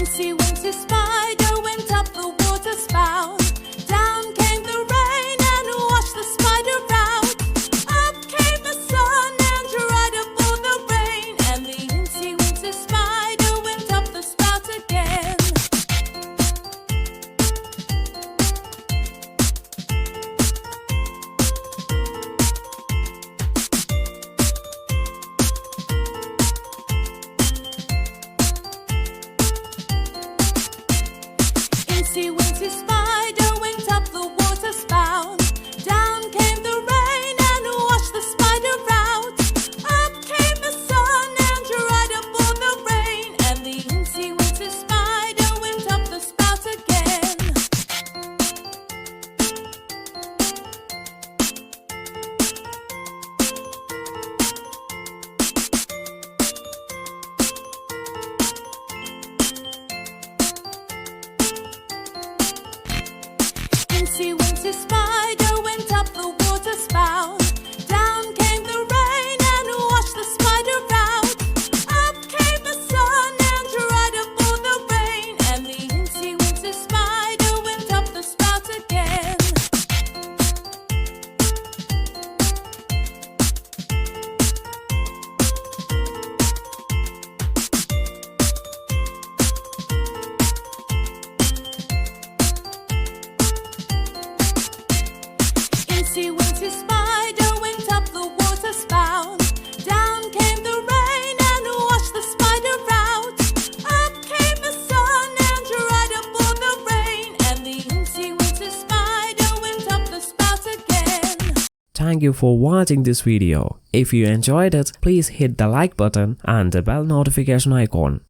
Incy Wincy Spider went up the water spout. Down came the rain and washed the spider out. Up came the sun and dried up all the rain. And the Incy Wincy Spider went up the spout again. Incy Wincy Spider went up the water spout. Down came the rain and washed the spider out. Up came the sun and dried up all the rain. And the Incy Wincy Spider went up the spout again. Incy Wincy Spider went up the water spout. Down came the rain and washed the spider out. Up came the sun and dried up all the rain. And the Incy Wincy Spider went up the spout again. Incy Wincy Spider went up the water spout. Down came the rain and washed the spider out. Up came the sun and dried up all the rain. And the Incy Wincy Spider went up the spout again. Thank you for watching this video. If you enjoyed it, please hit the like button and the bell notification icon.